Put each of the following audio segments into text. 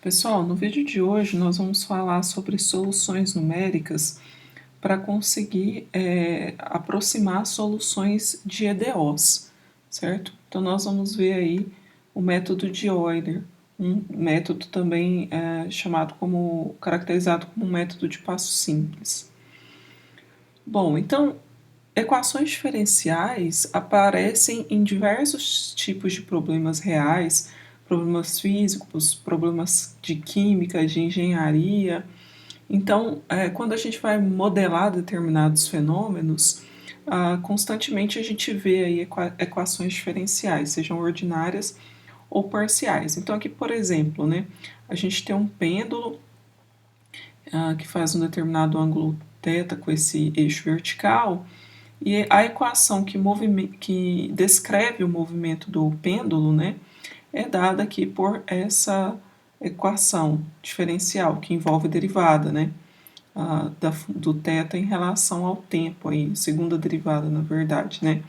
Pessoal, no vídeo de hoje nós vamos falar sobre soluções numéricas para conseguir aproximar soluções de EDOs, certo? Então nós vamos ver aí o método de Euler, um método também caracterizado como um método de passo simples. Bom, então equações diferenciais aparecem em diversos tipos de problemas reais, problemas físicos, problemas de química, de engenharia. Então, quando a gente vai modelar determinados fenômenos, constantemente a gente vê aí equações diferenciais, sejam ordinárias ou parciais. Então, aqui, por exemplo, né, a gente tem um pêndulo que faz um determinado ângulo θ com esse eixo vertical, e a equação que descreve o movimento do pêndulo, né, é dada aqui por essa equação diferencial, que envolve derivada, né, do θ em relação ao tempo, aí, segunda derivada, na verdade, né.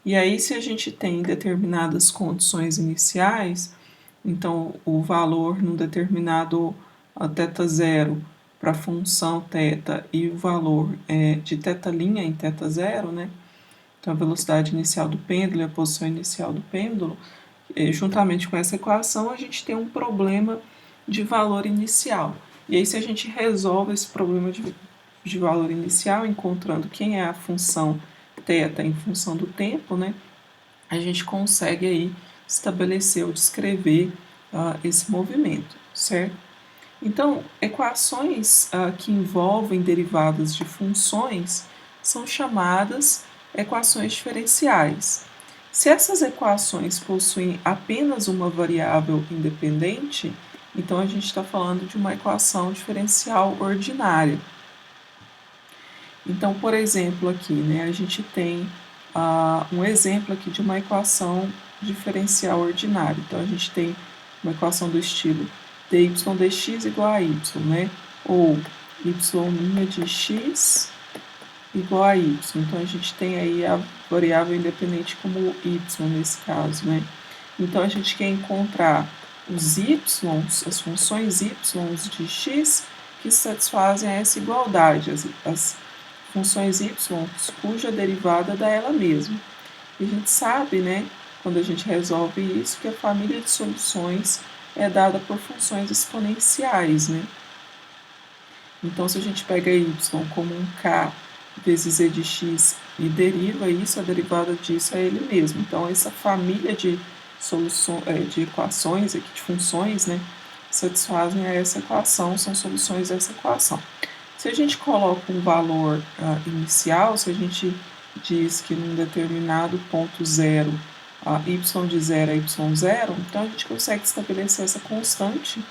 E aí, se a gente tem determinadas condições iniciais, então o valor num determinado θ0 para a função θ e o valor de θ' em θ0, né? Então a velocidade inicial do pêndulo e a posição inicial do pêndulo, juntamente com essa equação, a gente tem um problema de valor inicial. E aí, se a gente resolve esse problema de valor inicial, encontrando quem é a função θ em função do tempo, né, a gente consegue aí estabelecer ou descrever esse movimento, certo? Então, equações que envolvem derivadas de funções são chamadas equações diferenciais. Se essas equações possuem apenas uma variável independente, então a gente está falando de uma equação diferencial ordinária. Então, por exemplo, aqui, né, a gente tem um exemplo aqui de uma equação diferencial ordinária. Então, a gente tem uma equação do estilo dy dx igual a y, né? Ou y' de x igual a y. Então, a gente tem aí a variável independente como y nesse caso, né? Então, a gente quer encontrar os y, as funções y de x que satisfazem essa igualdade, as funções y cuja derivada dá ela mesma. E a gente sabe, né, quando a gente resolve isso, que a família de soluções é dada por funções exponenciais, né? Então, se a gente pega y como um k vezes e de x e deriva isso, a derivada disso é ele mesmo. Então, essa família de de equações, aqui, de funções, né, satisfazem a essa equação, são soluções dessa equação. Se a gente coloca um valor inicial, se a gente diz que num determinado ponto zero, y de 0 é y0, então a gente consegue estabelecer essa constante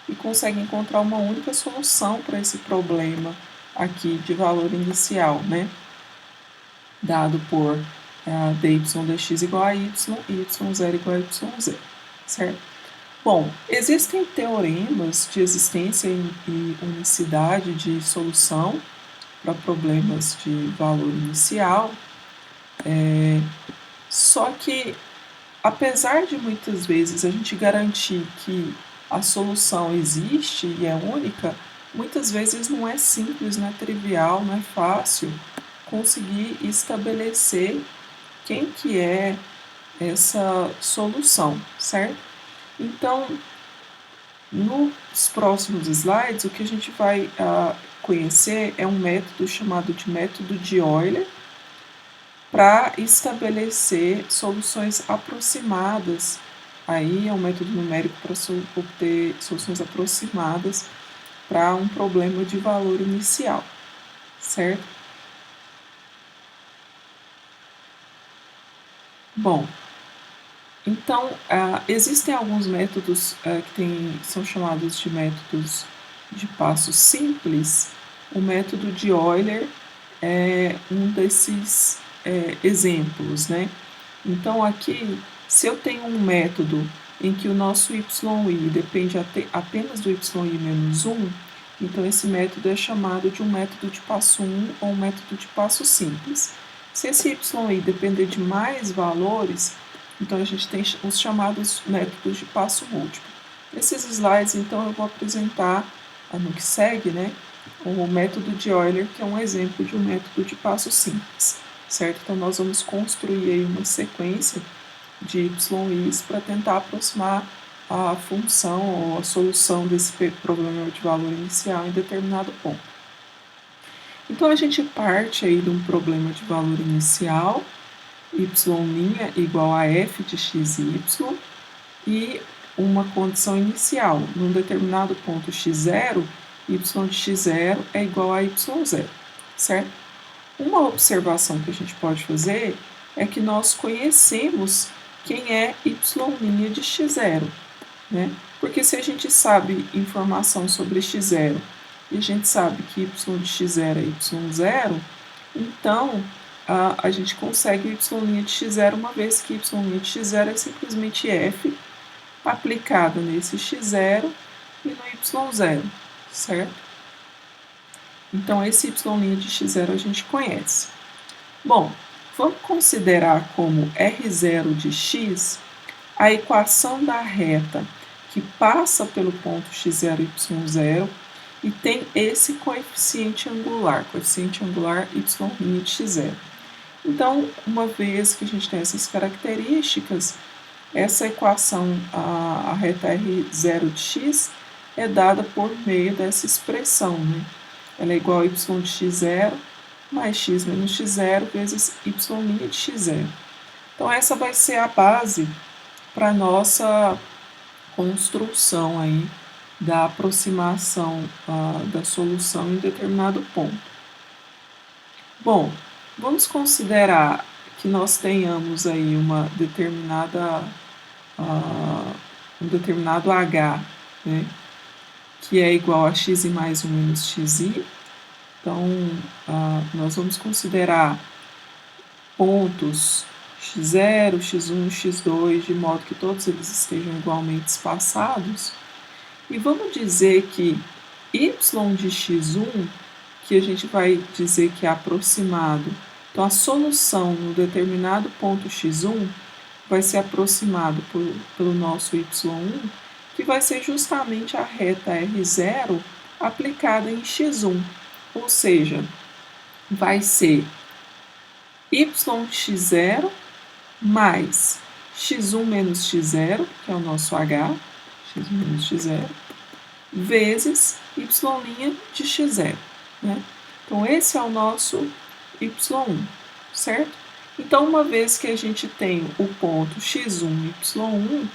e consegue encontrar uma única solução para esse problema aqui de valor inicial, né? Dado por dy dx igual a y e y0 igual a y0, certo? Bom, existem teoremas de existência e unicidade de solução para problemas de valor inicial, só que, apesar de muitas vezes a gente garantir que a solução existe e é única, muitas vezes não é simples, não é trivial, não é fácil conseguir estabelecer quem que é essa solução, certo? Então, nos próximos slides, o que a gente vai conhecer é um método chamado de método de Euler para estabelecer soluções aproximadas. Aí é um método numérico para obter soluções aproximadas para um problema de valor inicial, certo? Bom, então, existem alguns métodos que são chamados de métodos de passo simples. O método de Euler é um desses exemplos, né? Então, aqui, se eu tenho um método em que o nosso y i depende apenas do y menos 1, então esse método é chamado de um método de passo 1 ou um método de passo simples. Se esse y depender de mais valores, então a gente tem os chamados métodos de passo múltiplo. Nesses slides, então, eu vou apresentar no que segue, né, o método de Euler, que é um exemplo de um método de passo simples, certo? Então, nós vamos construir aí uma sequência de y's para tentar aproximar a função ou a solução desse problema de valor inicial em determinado ponto. Então, a gente parte aí de um problema de valor inicial, y' igual a f de x e y, e uma condição inicial. Num determinado ponto x0, y de x0 é igual a y0, certo? Uma observação que a gente pode fazer é que nós conhecemos quem é y' de x0, né? Porque se a gente sabe informação sobre x0 e a gente sabe que y de x0 é y0, então a gente consegue y' de x0, uma vez que y' de x0 é simplesmente f aplicada nesse x0 e no y0, certo? Então, esse y' de x0 a gente conhece. Bom, vamos considerar como R0 de x a equação da reta que passa pelo ponto x0 e y0 e tem esse coeficiente angular y' de x0. Então, uma vez que a gente tem essas características, essa equação, a reta R0 de x, é dada por meio dessa expressão, né? Ela é igual a y de x0 mais x menos x0 vezes y' de x0. Então, essa vai ser a base para a nossa construção aí da aproximação da solução em determinado ponto. Bom, vamos considerar que nós tenhamos aí uma determinada um determinado h, né, que é igual a x mais 1 menos xi. Então, nós vamos considerar pontos x0, x1, x2, de modo que todos eles estejam igualmente espaçados. E vamos dizer que y de x1, que a gente vai dizer que é aproximado, então a solução no determinado ponto x1 vai ser aproximado pelo nosso y1, que vai ser justamente a reta R0 aplicada em x1, ou seja, vai ser y de x0 mais x1 menos x0, que é o nosso h, x1 menos x0, vezes y' de x0, né? Então, esse é o nosso y1, certo? Então, uma vez que a gente tem o ponto x1, y1,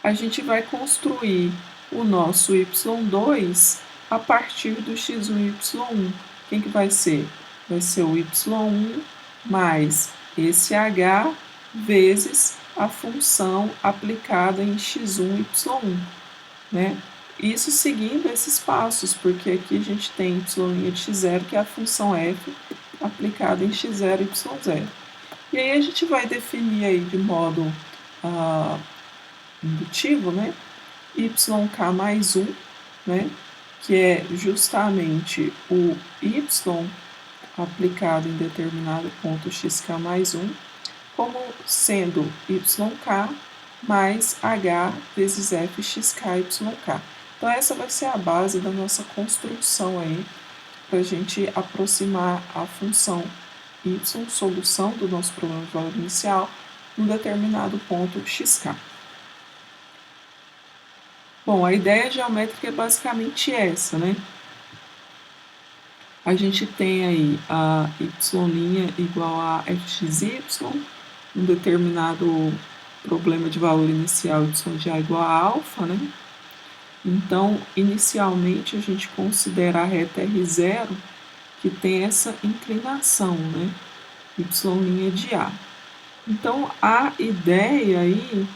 a gente vai construir o nosso y2 a partir do x1 e y1. Quem que vai ser? Vai ser o y1 mais esse h vezes a função aplicada em x1 e y1, né? Isso seguindo esses passos, porque aqui a gente tem y' de x0, que é a função f aplicada em x0 e y0. E aí a gente vai definir aí de modo indutivo, né, yk mais 1, né, que é justamente o y aplicado em determinado ponto xk mais 1, como sendo yk mais h vezes f xk yk. Então, essa vai ser a base da nossa construção aí, para a gente aproximar a função y, solução do nosso problema de valor inicial, num determinado ponto xk. Bom, a ideia geométrica é basicamente essa, né? A gente tem aí a y' igual a fxy, um determinado problema de valor inicial y de a igual a alfa, né? Então, inicialmente, a gente considera a reta R0, que tem essa inclinação, né? Y' de A. Então, a ideia aí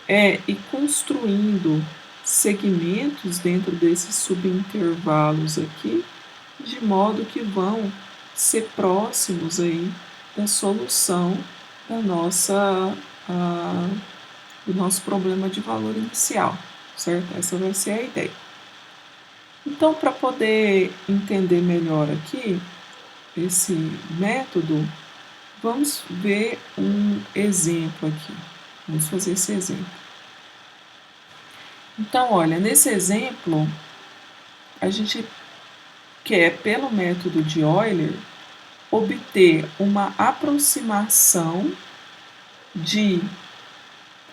é ir construindo segmentos dentro desses subintervalos aqui, de modo que vão ser próximos aí da solução da do nosso problema de valor inicial, certo? Essa vai ser a ideia. Então, para poder entender melhor aqui esse método, vamos ver um exemplo aqui. Vamos fazer esse exemplo. Então, olha, nesse exemplo, a gente quer, pelo método de Euler, obter uma aproximação de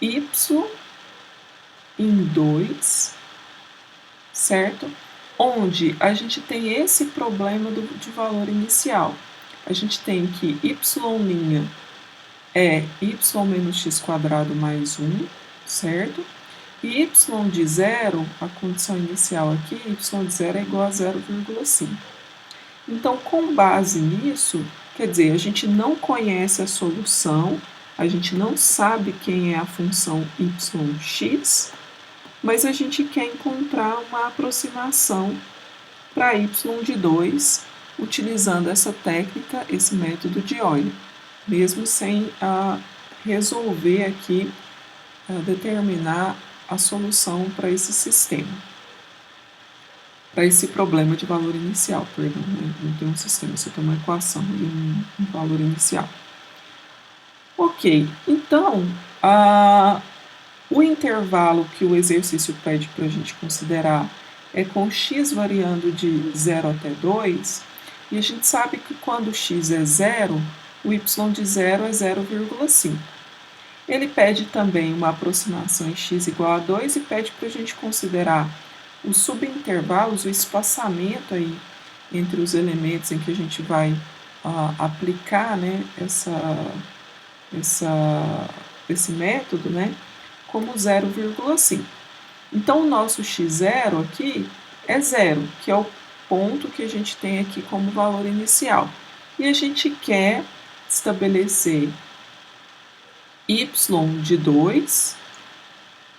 y em 2, certo? Onde a gente tem esse problema de valor inicial. A gente tem que y' é y menos x quadrado mais 1, certo? E y de zero, a condição inicial aqui, y de zero é igual a 0,5. Então, com base nisso, quer dizer, a gente não conhece a solução, a gente não sabe quem é a função yx, mas a gente quer encontrar uma aproximação para y de 2, utilizando essa técnica, esse método de Euler, mesmo sem resolver aqui, determinar a solução para esse sistema, para esse problema de valor inicial, perdão, né? Não tem um sistema, você tem uma equação e um valor inicial. Ok, então, o intervalo que o exercício pede para a gente considerar é com x variando de 0 até 2, e a gente sabe que quando x é 0, o y de 0 é 0,5. Ele pede também uma aproximação em x igual a 2 e pede para a gente considerar os subintervalos, o espaçamento aí entre os elementos em que a gente vai aplicar, né, esse método, né, como 0,5. Então, o nosso x0 aqui é 0, que é o ponto que a gente tem aqui como valor inicial. E a gente quer estabelecer y de 2,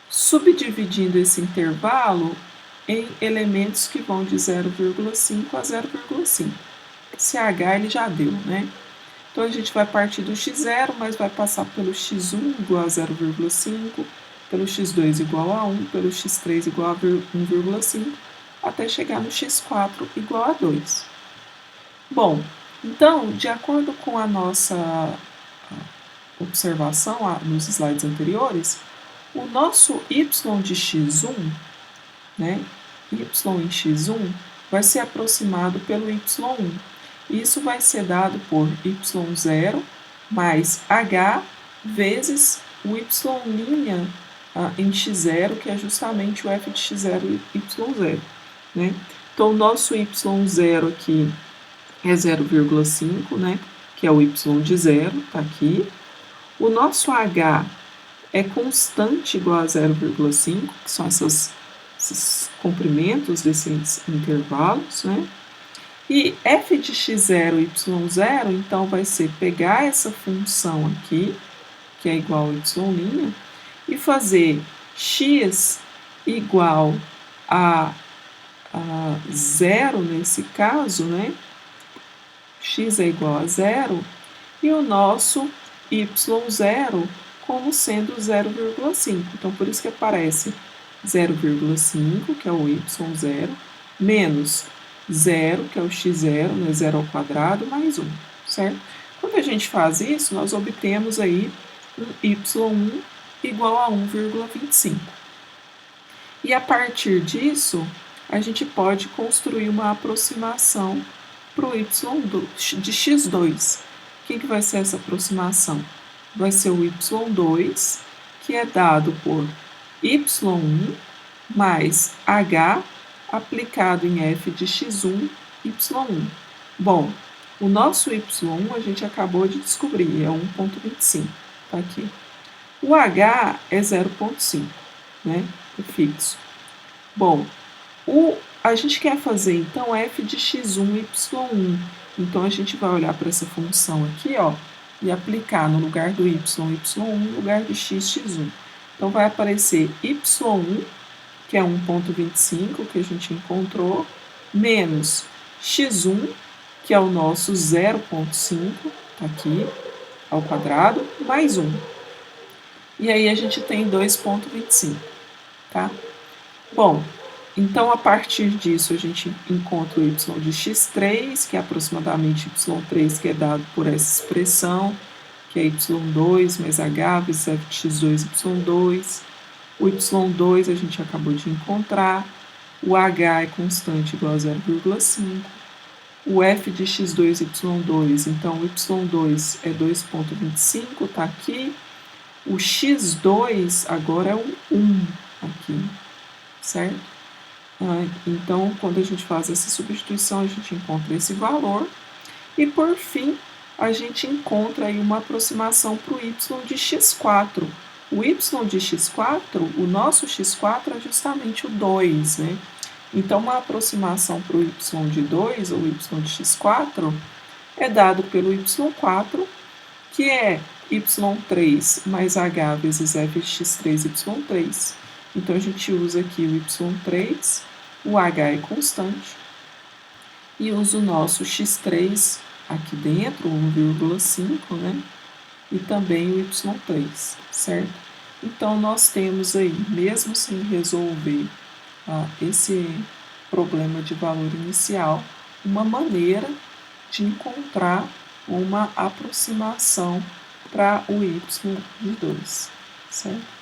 subdividindo esse intervalo em elementos que vão de 0,5 a 0,5. Esse h ele já deu, né? Então, a gente vai partir do x0, mas vai passar pelo x1 igual a 0,5, pelo x2 igual a 1, pelo x3 igual a 1,5, até chegar no x4 igual a 2. Bom, então, de acordo com a nossa observação nos slides anteriores, o nosso y de x1, né, y em x1, vai ser aproximado pelo y1. Isso vai ser dado por y0 mais h vezes o y' em x0, que é justamente o f de x0 e y0. Né? Então, o nosso y0 aqui é 0,5, né? Que é o y de 0, está aqui. O nosso h é constante igual a 0,5, que são esses comprimentos desses intervalos, né? E f de x0 e y0, então, vai ser pegar essa função aqui, que é igual a y', e fazer x igual a 0 nesse caso, né? X é igual a 0, e o nosso y0 como sendo 0,5. Então, por isso que aparece 0,5, que é o y0, menos 0, que é o x0, né, 0 ao quadrado, mais 1, certo? Quando a gente faz isso, nós obtemos aí um y1 igual a 1,25. E a partir disso, a gente pode construir uma aproximação para o y de x2. O que vai ser essa aproximação? Vai ser o y2, que é dado por y1 mais h aplicado em f de x1, y1. Bom, o nosso y1 a gente acabou de descobrir, é 1,25, tá aqui. O h é 0,5, né, é fixo. Bom, a gente quer fazer, então, f de x1, y1. Então, a gente vai olhar para essa função aqui, ó, e aplicar no lugar do y, y1, no lugar de x, x1. Então, vai aparecer y1, que é 1,25, que a gente encontrou, menos x1, que é o nosso 0,5, tá aqui, ao quadrado, mais 1. E aí, a gente tem 2,25, tá? Bom, então, a partir disso, a gente encontra o y de x3, que é aproximadamente y3, que é dado por essa expressão, que é y2 mais h vezes f de x2, y2. O y2 a gente acabou de encontrar, o h é constante igual a 0,5, o f de x2 y2, então o y2 é 2,25, está aqui, o x2 agora é o 1 aqui, certo? Então, quando a gente faz essa substituição, a gente encontra esse valor. E, por fim, a gente encontra aí uma aproximação para o y de x4. O y de x4, o nosso x4 é justamente o 2, né? Então, uma aproximação para o y de 2, ou y de x4, é dado pelo y4, que é y3 mais h vezes f de x3, y3. Então, a gente usa aqui o y3, o h é constante, e usa o nosso x3 aqui dentro, 1,5, né? E também o y3, certo? Então, nós temos aí, mesmo sem resolver esse problema de valor inicial, uma maneira de encontrar uma aproximação para o y de 2, certo?